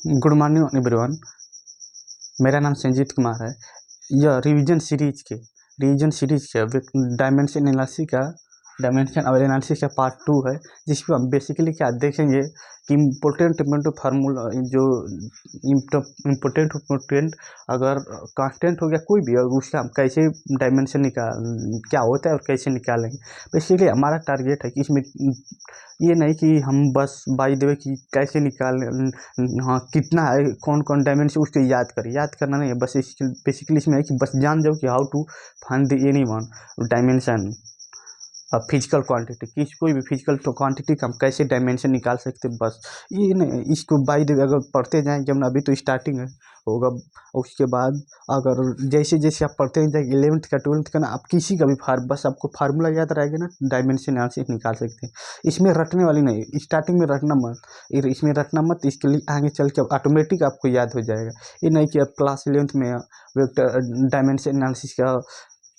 Good morning everyone. मेरा नाम संजीत कुमार है। यह रिवीजन सीरीज के डायमेंशन एनालिसिस का पार्ट 2 है, जिसमें हम बेसिकली क्या देखेंगे कि इम्पोर्टेंट फार्मूला जो इम्पोर्टेंट अगर कांस्टेंट हो गया कोई भी, और उसका हम कैसे डायमेंशन क्या होता है और कैसे निकालेंगे। बेसिकली हमारा टारगेट है कि इसमें ये नहीं कि हम बस बाई द वे कि कैसे हाँ कितना है, कौन कौन डायमेंशन उसको याद करना नहीं है। बस बेसिकली इसमें है कि बस जान जाओ कि how to find the any one dimension physical quantity, किसी कोई भी फिजिकल क्वांटिटी का हम कैसे डायमेंशन निकाल सकते हैं। बस ये नहीं, इसको बाई द वे अगर पढ़ते जाएंगे हम, अभी तो स्टार्टिंग है होगा, उसके बाद अगर जैसे जैसे आप पढ़ते जाएंगे 11th का 12th का ना, आप किसी का भी बस आपको फार्मूला याद रहेगा ना, डायमेंशन एनालिसिस निकाल सकते हैं। इसमें रटने वाली नहीं, स्टार्टिंग में रटना मत, इसमें रटना मत, इसके लिए आगे चल के ऑटोमेटिक आपको याद हो जाएगा। ये नहीं कि आप क्लास 11th में वेक्टर डायमेंशन एनालिसिस का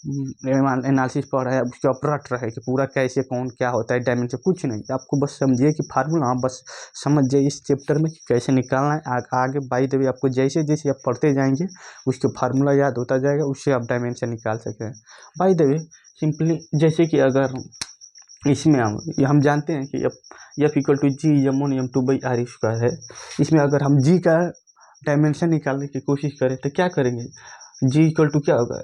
एनालिसिस पढ़ रहे हैं, उसके ऊपर रट रहे कि पूरा कैसे कौन क्या होता है डायमेंशन, कुछ नहीं। आपको बस समझिए कि फार्मूला, आप बस समझ जाइए इस चैप्टर में कि कैसे निकालना है। आगे बाई द वे आपको जैसे जैसे आप पढ़ते जाएंगे उसके फार्मूला याद होता जाएगा, उससे आप डायमेंशन निकाल सकते हैं। बाई द वे सिंपली जैसे कि अगर इसमें हम जानते हैं कि F equal to ji m1m2/r² है। इसमें अगर हम जी का डायमेंशन निकालने की कोशिश करें तो क्या करेंगे, जी इक्वल टू क्या होगा,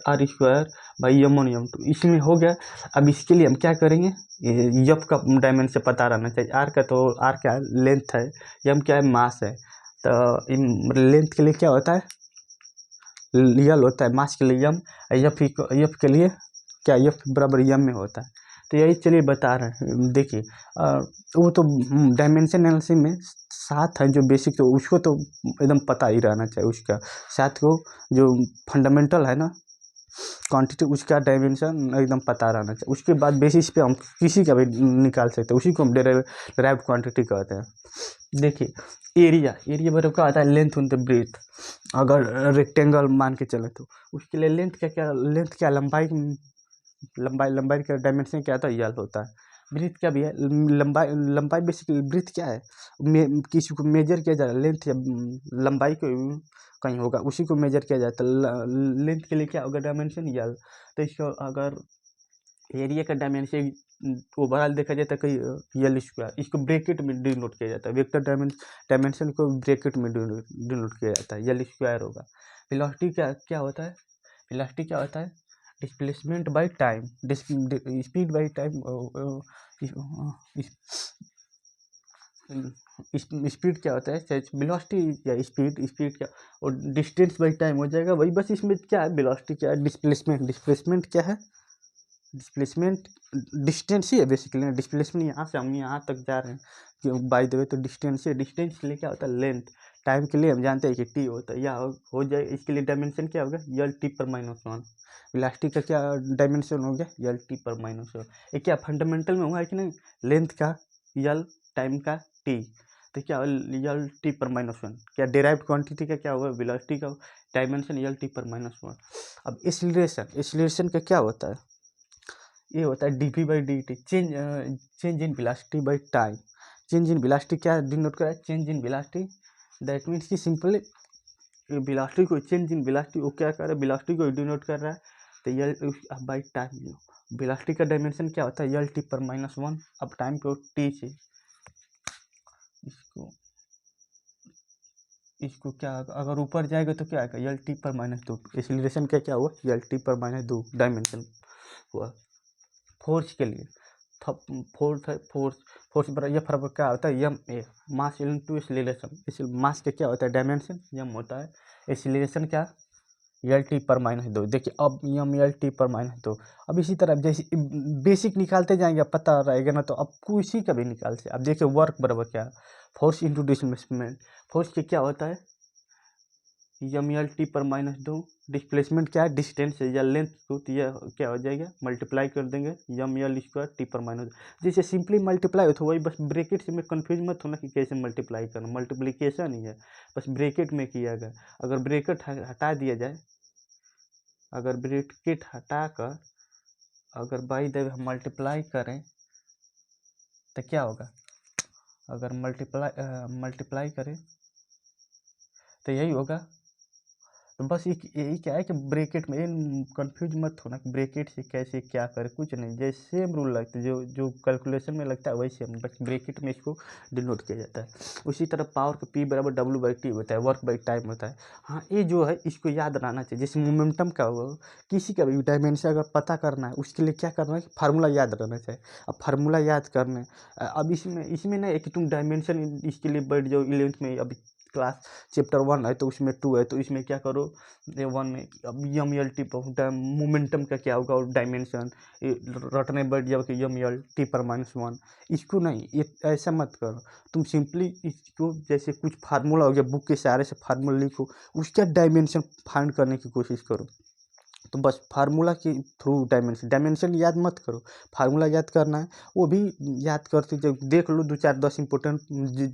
f.r²/m1m2, इसमें हो गया। अब इसके लिए हम क्या करेंगे, एफ का डायमेंशन पता रहना चाहिए। आर का तो आर क्या है, लेंथ है, एम क्या है, मास है। तो लेंथ के लिए क्या होता है, यल होता है, मास के लिए एम, एफ के लिए क्या, एफ बराबर एम में होता है। तो यही चलिए बता रहे हैं। देखिए वो तो डायमेंशन एनालिसिस में साथ है जो बेसिक, तो उसको तो एकदम पता ही रहना चाहिए। उसका साथ को जो फंडामेंटल है ना क्वांटिटी, उसका डायमेंशन एकदम पता रहना चाहिए। उसके बाद बेसिस पे हम किसी का भी निकाल सकते हैं, उसी को हम डेराइव्ड क्वांटिटी कहते हैं। देखिए एरिया बराबर क्या आता है, लेंथ इन द ब्रेथ। अगर रेक्टेंगल मान के चले तो उसके लिए लेंथ क्या लंबाई का डायमेंशन क्या होता है, यल होता है। ब्रीथ क्या भी है, लंबाई बेसिकली ब्रीथ क्या है, किसी को मेजर किया जाए लेंथ या लंबाई को कहीं होगा, उसी को मेजर किया जाता है। लेंथ के लिए क्या होगा, डायमेंशन यल। तो इसको अगर एरिया का डायमेंशन ओवरऑल देखा जाए तो कहीं यल स्क्वायर, इसको ब्रैकेट में डिनोट किया जाता है। वेक्टर डायमेंशन को ब्रैकेट में डिनोट किया जाता है, यल स्क्वायर होगा। वेलोसिटी क्या होता है, वेलोसिटी क्या होता है, displacement by time, speed by time, speed क्या होता है, वेलोसिटी या स्पीड क्या, और डिस्टेंस बाय टाइम हो जाएगा वही। बस इसमें क्या है, वेलोसिटी क्या है, डिस्प्लेसमेंट क्या है, डिस्प्लेसमेंट डिस्टेंस ही है बेसिकली। डिस्प्लेसमेंट यहाँ से हम यहाँ तक जा रहे हैं कि बाय द वे, तो डिस्टेंस है। डिस्टेंस के लिए क्या होता है, लेंथ। टाइम के लिए हम जानते हैं कि टी होता है, या हो जाए। इसके लिए डायमेंशन क्या होगा, यल t/-1। इलास्टिक का क्या डायमेंशन हो गया, यल t/-1। ये क्या फंडामेंटल में हुआ है कि नहीं, लेंथ का यल, टाइम का टी, तो क्या यल t/-1। क्या डेराइव्ड क्वांटिटी का क्या हुआ, वेलोसिटी का डायमेंशन यल t/-1। अब एक्सीलरेशन का क्या होता है, ये होता है dp/dt, change in velocity by time. Change in velocity क्या डिनोट कर रहा है, change in velocity, that means कि सिंपली वेलोसिटी को, चेंज इन वेलोसिटी वो क्या कर रहा है, वेलोसिटी को डिनोट कर रहा है। तो यल बाय टाइम, वेलोसिटी का डायमेंशन क्या होता है, यल t/-1। अब टाइम को टी से, इसको क्या अगर ऊपर जाएगा तो क्या आएगा, यल t/-2। एक्सीलरेशन का क्या हुआ, यल t/-2 डायमेंशन हुआ। फोर्स के लिए फोर्स पर यह फर्क क्या होता है, M A, mass into acceleration. इस मास का क्या होता है, डायमेंशन एम होता है, एक्सीलरेशन क्या, यल t/-2। देखिए अब एम यल t/-2। अब इसी तरह जैसे बेसिक निकालते जाएंगे, अब पता रहेगा ना, तो अब किसी का भी निकाल से। अब देखिए वर्क बराबर क्या है, फोर्स इंटू डिस्प्लेसमेंट। फोर्स के क्या होता है, एम यल t/-2। डिस्प्लेसमेंट क्या है, डिस्टेंस या लेंथ को, तो यह क्या हो जाएगा, मल्टीप्लाई कर देंगे एम यल स्क्वायर t/-2। जैसे सिंपली मल्टीप्लाई हो तो वही, बस ब्रैकेट से में कंफ्यूज मत होना कि कैसे मल्टीप्लाई करना, मल्टीप्लिकेशन ही है, बस ब्रैकेट में किया गया। अगर ब्रैकेट हटा दिया जाए, अगर ब्रैकेट हटा कर अगर बाई द हम मल्टीप्लाई करें तो क्या होगा, अगर मल्टीप्लाई करें तो यही होगा। तो बस यही क्या है कि ब्रैकेट में कंफ्यूज मत होना कि ब्रैकेट से कैसे क्या करें, कुछ नहीं, जैसे सेम रूल लगता है जो कैलकुलेशन में लगता है वैसे हम बस ब्रैकेट में इसको डिनोट किया जाता है। उसी तरह पावर का P बराबर W/T होता है, वर्क बाई टाइम होता है। हाँ, ये जो है इसको याद रहना चाहिए। जैसे मोमेंटम का हो, किसी का भी डायमेंशन अगर पता करना है उसके लिए क्या करना है कि फार्मूला याद रहना चाहिए। अब फार्मूला याद करने अब इसमें नहीं है कि तुम डायमेंशन इसके लिए बैठ जाओ 11th में। अभी क्लास चैप्टर 1 है तो उसमें 2 है, तो इसमें क्या करो 1 में अब MLT मोमेंटम का क्या होगा और डायमेंशन रटने बैठ जाओ कि MLT पर -1। इसको नहीं, ये ऐसा मत करो। तुम सिंपली इसको जैसे कुछ फार्मूला हो गया, बुक के सहारे से फार्मूला लिखो, उसका डायमेंशन फाइंड करने की कोशिश करो। तो बस फार्मूला के थ्रू डायमेंशन याद मत करो, फार्मूला याद करना है। वो भी याद करते जब देख लो 2 4 10 इंपॉर्टेंट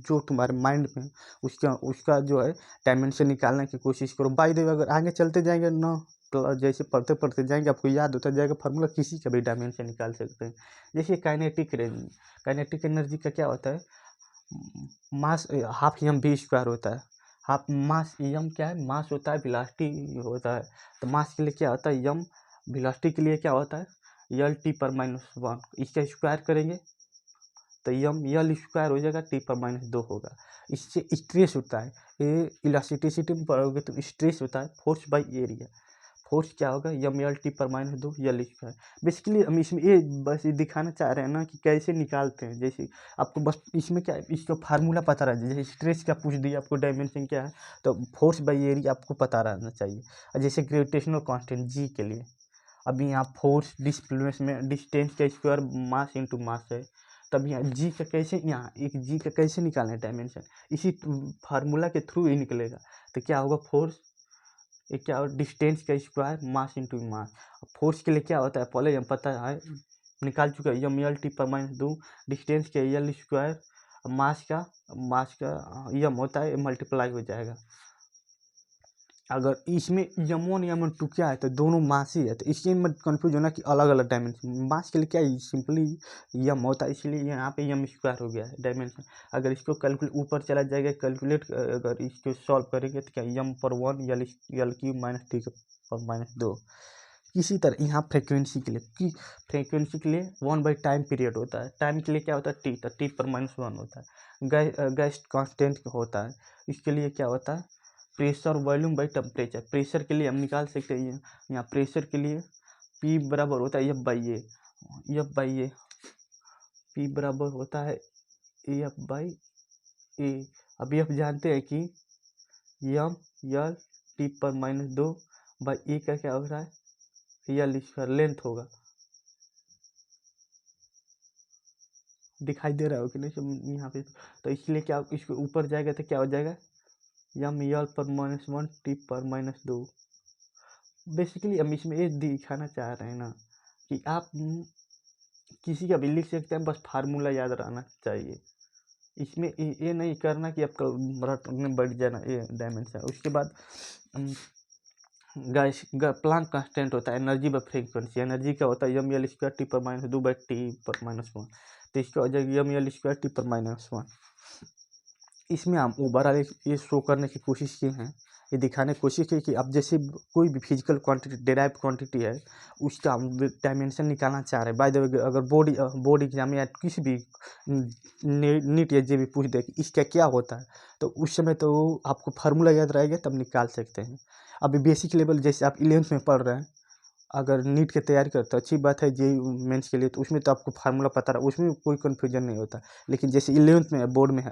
जो तुम्हारे माइंड में उसका जो है डायमेंशन निकालने की कोशिश करो। बाय द वे अगर आगे चलते जाएंगे ना तो जैसे पढ़ते पढ़ते जाएंगे आपको याद होता जाएगा फार्मूला, किसी का भी डायमेंशन निकाल सकते हैं। जैसे काइनेटिक एनर्जी का क्या होता है, मास हाफ mv² होता है। हाफ मास m क्या है, मास होता है, वेलोसिटी होता है। तो मास के लिए क्या होता है m, वेलोसिटी के लिए क्या होता है L/-1। इसका स्क्वायर करेंगे तो L² हो जाएगा, T/-2 होगा। इससे स्ट्रेस होता है, ये इलास्टिसिटी में पढ़ोगे तो स्ट्रेस होता है फोर्स बाई एरिया। फोर्स क्या होगा MLT/-2 L²। बेसिकली हम इसमें ये बस ये दिखाना चाह रहे हैं ना कि कैसे निकालते हैं। जैसे आपको बस इसमें क्या है, इसका फार्मूला पता रहना चाहिए। जैसे स्ट्रेस का पूछ दिया आपको डायमेंशन क्या है, तो फोर्स बाई एरिया आपको पता रहना चाहिए। और जैसे ग्रेविटेशनल कांस्टेंट G के लिए अभी यहाँ फोर्स डिस्टेंस का स्क्वायर मास इंटू मास है। तब यहाँ G का कैसे, यहाँ एक G का कैसे निकालना है डायमेंशन, इसी फार्मूला के थ्रू ही निकलेगा। तो क्या होगा फोर्स, ये क्या हो, डिस्टेंस का square mass into mass. Force के लिए क्या होता है पहले हम पता है, निकाल चुका है MLT/-2, डिस्टेंस के L², मास का m होता है, मल्टीप्लाई हो जाएगा। अगर इसमें M1 M2 क्या है तो दोनों मास ही है, तो इसलिए मत कन्फ्यूज होना कि अलग अलग डायमेंशन। मास के लिए क्या है सिंपली m होता है, इसलिए यहाँ पे m² हो गया है डायमेंशन। अगर इसको कैलकुलेट ऊपर चला जाएगा कैलकुलेट, अगर इसको सॉल्व करेंगे तो क्या m/1 L³ -2। इसी तरह यहाँ फ्रीक्वेंसी के लिए 1/टाइम पीरियड होता है। टाइम के लिए क्या होता है T, तो T/-1 होता है। गैस कांस्टेंट होता है, इसके लिए क्या होता है pressure volume by temperature. Pressure के लिए हम निकाल सकते हैं, यहाँ प्रेशर के लिए P बराबर होता है F/A। P बराबर होता है F/A। अब F जानते हैं कि MLT/-2 बाई A का क्या हो रहा है L² लेंथ होगा। दिखाई दे रहा हो कि नहीं यहाँ पे, तो इसलिए क्या इसको ऊपर जाएगा तो क्या हो जाएगा ML/-1 T/-2। बेसिकली हम इसमें ये दिखाना चाह रहे हैं ना कि आप किसी का भी लिख सकते हैं, बस फार्मूला याद रहना चाहिए। इसमें ये नहीं करना कि आपका रट में बढ़ जाना ये डायमेंशन। उसके बाद गैस प्लांक कांस्टेंट होता है एनर्जी बाई फ्रीक्वेंसी। एनर्जी क्या होता है ML² T/-2 बाई T/-1। तो इसका हो जाएगा ML² T/-1। इसमें हम ओवरऑल ये शो करने की कोशिश की है, ये दिखाने की कोशिश की कि अब जैसे कोई भी फिजिकल क्वांटिटी डेराइव क्वांटिटी है उसका हम डायमेंशन निकालना चाह रहे हैं। बाय द वे अगर बोर्ड एग्जाम या किसी भी नीट या जे भी पूछ दे कि इसका क्या होता है, तो उस समय तो आपको फार्मूला याद रहेगा तब निकाल सकते हैं। अभी बेसिक लेवल जैसे आप 11th में पढ़ रहे हैं, अगर नीट की तैयारी करते हो अच्छी बात है, जेईई मेंस के लिए तो उसमें तो आपको फार्मूला पता रहा, उसमें कोई कन्फ्यूजन नहीं होता। लेकिन जैसे 11th में है, बोर्ड में है,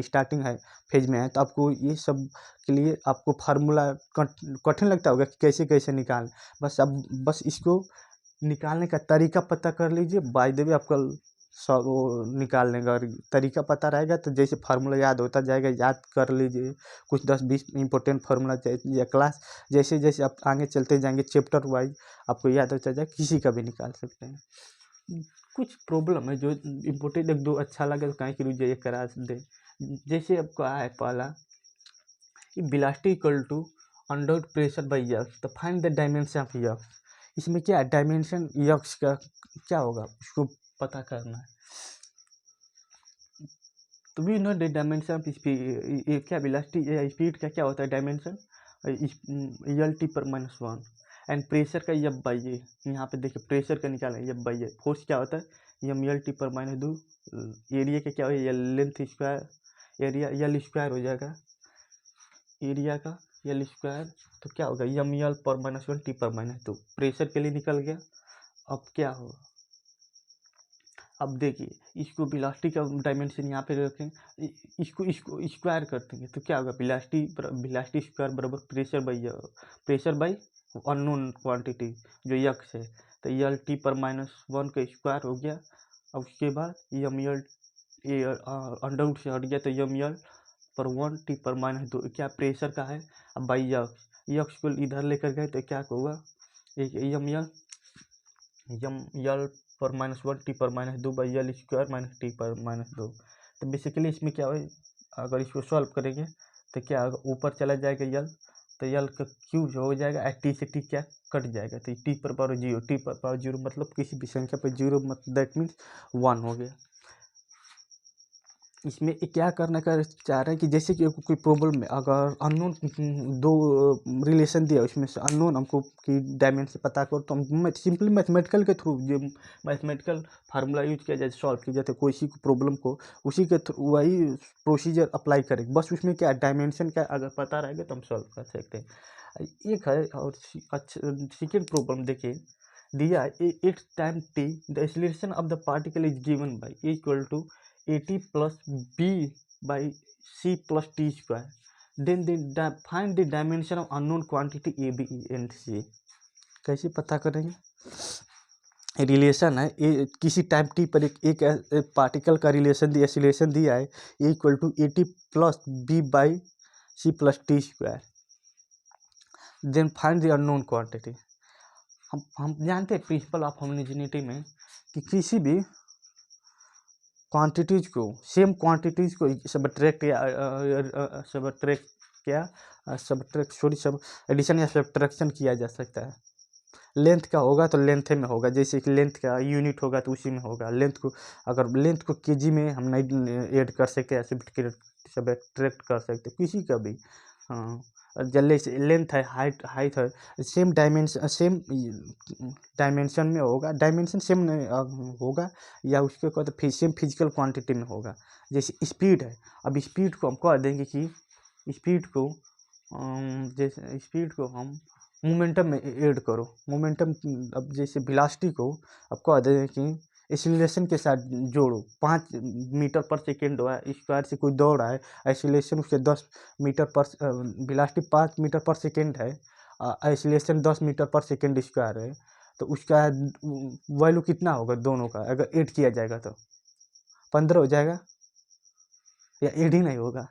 स्टार्टिंग है फेज में है, तो आपको ये सब के लिए आपको फार्मूला कठिन लगता होगा कि कैसे कैसे निकाल। बस इसको निकालने का तरीका पता कर लीजिए, बाय द वे आपका सब वो निकालने का और तरीका पता रहेगा तो जैसे फार्मूला याद होता जाएगा, याद कर लीजिए कुछ 10-20 इंपॉर्टेंट फार्मूला या क्लास जैसे जैसे आप आगे चलते जाएंगे चैप्टर वाइज आपको याद होता जाए, किसी का भी निकाल सकते हैं। कुछ प्रॉब्लम है जो इम्पोर्टेंट एक दो अच्छा लगे तो कहीं की ये करा दे। जैसे आपको है पहला velocity equal to under pressure by यक्स, तो फाइंड द डायमेंशन ऑफ यक्स। इसमें क्या है डायमेंशन यक्स का क्या होगा उसको पता करना है। तो we know the dimension of speed, क्या वेलोसिटी या स्पीड का क्या होता है डायमेंशन, एल टी पर माइनस वन, एंड प्रेशर का एफ बाई ए, यहाँ पे देखिए प्रेशर का निकाला है एफ बाई ए, फोर्स क्या होता है एम एल टी पर माइनस दो, एरिया का क्या हो L length square, area L square हो जाएगा एरिया का एल स्क्वायर, तो क्या होगा एम एल पर माइनस वन टी पर माइनस दो, प्रेशर के लिए निकल गया। अब क्या हो, अब देखिए इसको वेलोसिटी का डायमेंशन यहाँ पे रखें, इसको स्क्वायर कर देंगे तो क्या होगा वेलोसिटी स्क्वायर बराबर प्रेशर बाई अननोन क्वांटिटी जो यक्स है, तो एल टी पर माइनस वन का स्क्वायर हो गया। अब उसके बाद एम एल अंडर रूट से हट गया तो एम एल पर वन टी पर माइनस दो, क्या प्रेशर का है। अब बाई यक्स को इधर लेकर गए तो क्या होगा एक एम एल पर माइनस वन टी पर माइनस दो by L square minus T पर माइनस दो। तो बेसिकली इसमें क्या हो, अगर इसको सॉल्व करेंगे तो क्या होगा ऊपर चला जाएगा एल, तो एल का क्यूब जो हो जाएगा टी से टी क्या कट जाएगा, तो टी पर पावर जीरो, टी पर पावर जीरो मतलब किसी भी संख्या पर जीरो, मतलब दैट मीन्स वन हो गया। इसमें क्या करना कर चाह रहे हैं कि जैसे कि कोई प्रॉब्लम में अगर अननोन दो रिलेशन दिया उसमें से अननोन हमको की डायमेंशन पता करो, तो हम सिंपली मैथमेटिकल के थ्रू जो मैथमेटिकल फार्मूला यूज किया जाए सॉल्व किया जाए कोई सी प्रॉब्लम को, उसी के थ्रू वही प्रोसीजर अप्लाई करेंगे, बस उसमें क्या डायमेंशन क्या अगर पता रहेगा तो हम सॉल्व कर सकते हैं। एक है और अच्छा सेकेंड प्रॉब्लम देखिए दिया at time t the acceleration of the particle is given by equal to a plus B by C plus T square, then find the dimension of unknown quantity a b and c. कैसे पता करेंगे, relation है किसी time T पर एक particle का acceleration दिया है equal to A T plus B by C plus T square, then find the unknown quantity. हम जानते हैं प्रिंसिपल ऑफ होमोजेनिटी में कि किसी भी क्वांटिटीज को सेम क्वांटिटीज को सबट्रैक्ट सब एडिशन या सब्ट्रैक्शन किया जा सकता है। लेंथ का होगा तो लेंथ में होगा, जैसे कि लेंथ का यूनिट होगा तो उसी में होगा। लेंथ को अगर लेंथ को केजी में हम नहीं ऐड कर सकते या सब्ट्रैक्ट कर सकते किसी का भी। हाँ, जैसे लेंथ है हाइट है सेम डायमेंशन में होगा, डायमेंशन सेम होगा या उसके बाद सेम फिजिकल क्वांटिटी में होगा। जैसे स्पीड है, अब स्पीड को हम कह देंगे कि स्पीड को जैसे स्पीड को हम मोमेंटम में ऐड करो, मोमेंटम अब जैसे वेलोसिटी को अब कह देंगे कि एक्सीलरेशन के साथ जोड़ो, 5 मीटर पर सेकेंड हुआ स्क्वायर से कोई दौड़ है, एक्सीलरेशन उससे 10 मीटर पर वेलोसिटी 5 मीटर पर सेकेंड है, एक्सीलरेशन 10 मीटर पर सेकेंड स्क्वायर है, तो उसका वैल्यू कितना होगा दोनों का अगर ऐड किया जाएगा तो 15 हो जाएगा या ऐड ही नहीं होगा,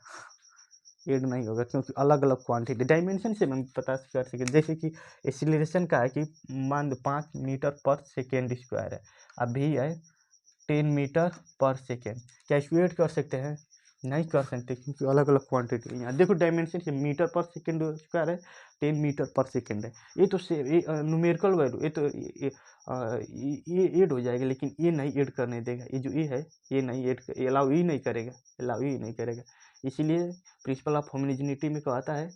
ऐड नहीं होगा क्योंकि अलग अलग क्वांटिटी डायमेंशन से हम पता कर सकें। जैसे कि एक्सीलरेशन का है कि मान लो 5 मीटर पर सेकेंड स्क्वायर है, अभी है 10 मीटर पर सेकेंड, क्या इसको ऐड कर सकते हैं, नहीं कर सकते क्योंकि अलग अलग क्वांटिटी। यहाँ देखो डायमेंशन से मीटर पर सेकेंड स्क्वायर है 10 मीटर पर सेकेंड है, ये तो से न्यूमेरिकल वैल्यू ये तो ये ऐड हो जाएगा, लेकिन ये नहीं ऐड करने देगा, ये जो ये है ये नहीं ऐड अलाउ ही नहीं करेगा, अलाउ ही नहीं करेगा। इसीलिए प्रिंसिपल ऑफ होमोजेनिटी में कहता है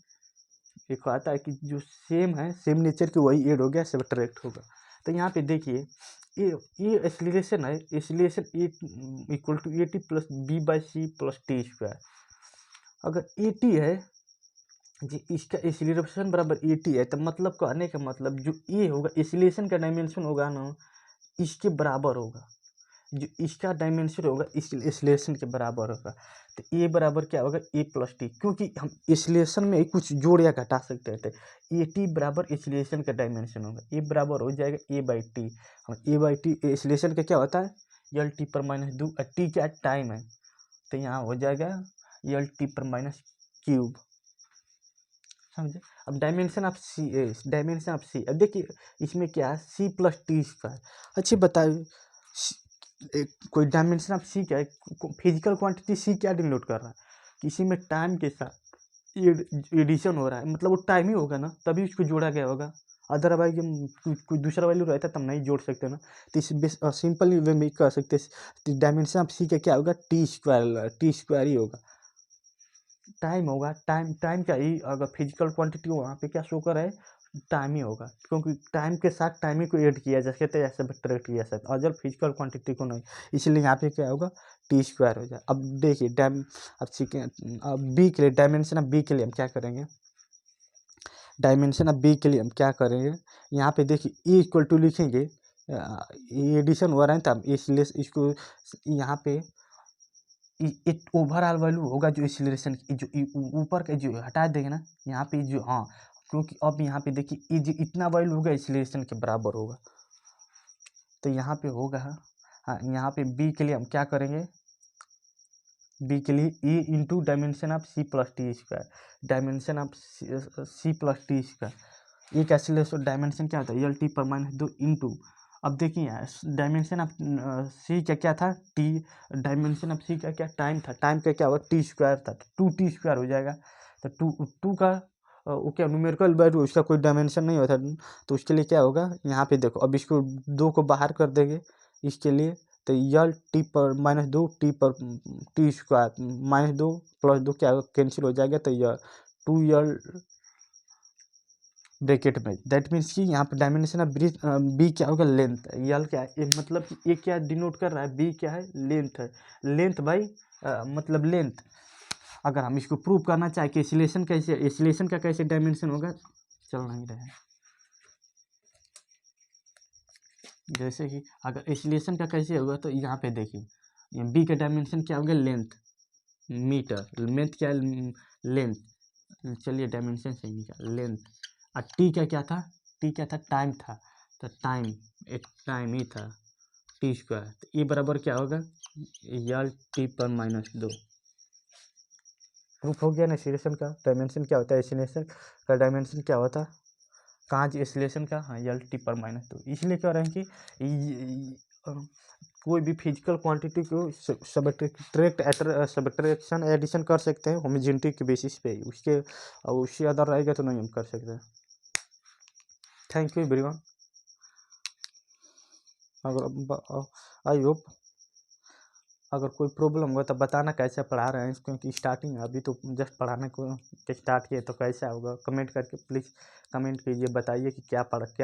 ये कहता है कि जो सेम है सेम नेचर की वही ऐड हो गया सब्ट्रैक्ट होगा। तो यहाँ पे देखिए ये एक्सीलरेशन है, acceleration A equal to A T plus B by C plus T square. अगर ए टी है जी इसका एक्सीलरेशन बराबर ए टी है तो मतलब कहने का मतलब जो ए होगा एक्सीलरेशन का डायमेंशन होगा ना इसके बराबर होगा, जो इसका डायमेंशन होगा इस एक्सीलरेशन के बराबर होगा। तो ए बराबर क्या होगा ए प्लस टी, क्योंकि हम एक्सीलरेशन में कुछ जोड़ या घटा सकते थे, ए टी बराबर एक्सीलरेशन का डायमेंशन होगा, ए बराबर हो जाएगा ए बाई टी। हम ए बाई टी एक्सीलरेशन का क्या होता है एल टी पर माइनस दो, टी क्या टाइम है तो यहाँ हो जाएगा एल टी पर माइनस क्यूब, समझे। अब डायमेंशन ऑफ सी अब देखिए इसमें क्या है सी प्लस टी स्क्वायर। अच्छी बताइए कोई डायमेंशन ऑफ सी क्या है, फिजिकल क्वांटिटी सी क्या डिनोट कर रहा है, किसी में टाइम के साथ एडिशन हो रहा है मतलब वो टाइम ही होगा ना तभी उसको जोड़ा गया होगा, अदरवाइज हम कोई दूसरा वैल्यू रहता तब नहीं जोड़ सकते ना। तो इस सिंपल वे में कर सकते हैं। डायमेंशन ऑफ सी का क्या होगा, टी स्क्वायर ही होगा। टाइम होगा, टाइम क्या ही, अगर फिजिकल क्वांटिटी हो वहाँ पे क्या शो कर रहा है, टाइम ही होगा, क्योंकि टाइम के साथ टाइम ही को ऐड किया जा सकता है, ऐसे सब्ट्रैक्ट किया जा सकता है, अदर फिजिकल क्वांटिटी को नहीं। इसलिए यहाँ पे क्या होगा, टी स्क्वायर हो जाए। अब देखिए अब बी के लिए, डायमेंशन ऑफ बी के लिए हम क्या करेंगे, डायमेंशन ऑफ बी के लिए हम क्या करेंगे, यहाँ पे देखिए E = लिखेंगे, ये एडिशन हो रहा है तब, इसलिए इसको यहाँ पे एक ओवरऑल वैल्यू होगा जो एक्सीलरेशन जो ऊपर का जो हटा देंगे ना यहाँ पे जो, हाँ, क्योंकि अब यहाँ पे देखिए ये जो इतना वैल्यू होगा एक्सीलरेशन के बराबर होगा, तो यहाँ पे होगा। हाँ, यहाँ पे बी के लिए हम क्या करेंगे, बी के लिए E into dimension of C plus T square, dimension of C plus T square, एक एक्सीलरेशन डायमेंशन क्या होता है, L t/2 इंटू, अब देखिए यहाँ डायमेंशन ऑफ सी का क्या था, टी, डायमेंशन ऑफ सी का क्या टाइम था, टाइम का क्या हुआ, टी स्क्वायर था, तो 2t² हो जाएगा। तो टू का वो क्या न्यूमेरिकल वैल्यू, उसका कोई डायमेंशन नहीं होता, तो उसके लिए क्या होगा, यहाँ पे देखो, अब इसको 2 को बाहर कर देंगे इसके लिए, तो L t/-2 t² -2 + 2 क्या कैंसिल हो जाएगा, तो यह 2L ब्रैकेट में, दैट मीन्स कि यहाँ पर डायमेंशन ऑफ बी क्या होगा, लेंथ। यल क्या है, मतलब कि ये क्या डिनोट कर रहा है, बी क्या है, लेंथ है, लेंथ भाई, मतलब लेंथ। अगर हम इसको प्रूव करना चाहे कि एक्सीलरेशन का कैसे डायमेंशन होगा, चल नहीं रहा है, जैसे कि अगर एक्सीलरेशन का कैसे होगा, तो यहाँ पे देखिए बी का डायमेंशन क्या होगा, लेंथ, मीटर, लेंथ क्या है, लेंथ, चलिए डायमेंशन सही निकाल, लेंथ, और टी का क्या था, टी क्या था, टाइम था, तो टाइम, एक टाइम ही था, t², तो ये बराबर क्या होगा, L t/-2। प्रूफ हो गया ना एक्सीलरेशन का डायमेंशन क्या होता है, एक्सीलरेशन का डायमेंशन क्या होता है, कहाँ एक्सीलरेशन का, हाँ, L t/-2। इसलिए कह रहे हैं कि कोई भी फिजिकल क्वांटिटी को सब्ट्रैक्शन एडिशन कर सकते हैं होमोजेनिटी के बेसिस पे, उससे अदर रहेगा तो नहीं हम कर सकते। Thank you everyone. अगर आई होप अगर कोई प्रॉब्लम होगा तो बताना कैसे पढ़ा रहे हैं, क्योंकि स्टार्टिंग अभी तो जस्ट पढ़ाने को स्टार्ट किए, तो कैसा होगा कमेंट करके प्लीज़ कमेंट कीजिए, बताइए कि क्या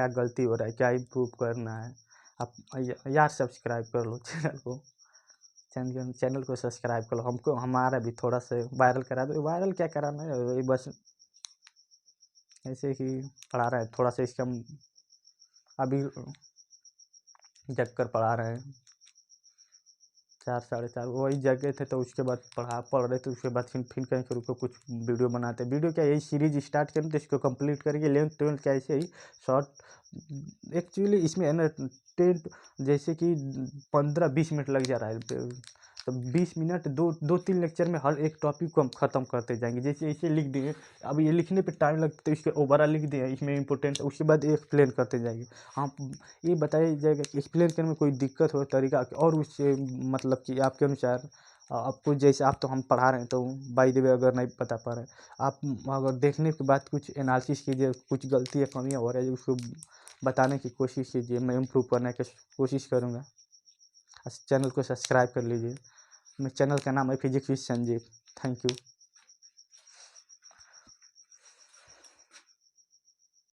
गलती हो रहा है, क्या इम्प्रूव करना है। आप यार सब्सक्राइब कर लो चैनल को सब्सक्राइब कर लो, हमको हमारा भी थोड़ा सा वायरल करा दो। वायरल क्या कराना है, ये बस ऐसे ही पढ़ा रहे हैं, थोड़ा सा इसका अभी जग कर पढ़ा रहे हैं, 4 साढ़े 4 वही जगह थे, तो उसके बाद पढ़ रहे थे, उसके बाद फिर कहीं फिर उसको कुछ वीडियो बनाते, वीडियो क्या यही सीरीज स्टार्ट करें तो इसको कंप्लीट करके 11th 12th का ऐसे ही शॉर्ट, एक्चुअली इसमें है ना 10 जैसे कि 15-20 मिनट लग जा रहा है, तो 20 मिनट 2-3 लेक्चर में हर एक टॉपिक को हम ख़त्म करते जाएंगे, जैसे इसे लिख दिए, अब ये लिखने पे टाइम लगता है, तो इसके ओवरऑल लिख दिए, इसमें इंपॉर्टेंट, उसके बाद एक्सप्लेन करते जाएंगे। हाँ, ये बताया जाएगा कि एक्सप्लेन करने में कोई दिक्कत हो तरीका, और उससे मतलब कि आपके अनुसार आपको, जैसे आप तो हम पढ़ा रहे हैं, तो बाय द वे अगर नहीं बता पा रहे आप, अगर देखने के बाद कुछ एनालिसिस कीजिए, कुछ गलती या कमियाँ हो रही है उसको बताने की कोशिश कीजिए, मैं इम्प्रूव करने की कोशिश करूँगा। चैनल को सब्सक्राइब कर लीजिए, मेरे चैनल का नाम है physics with Sanjeev. Thank you.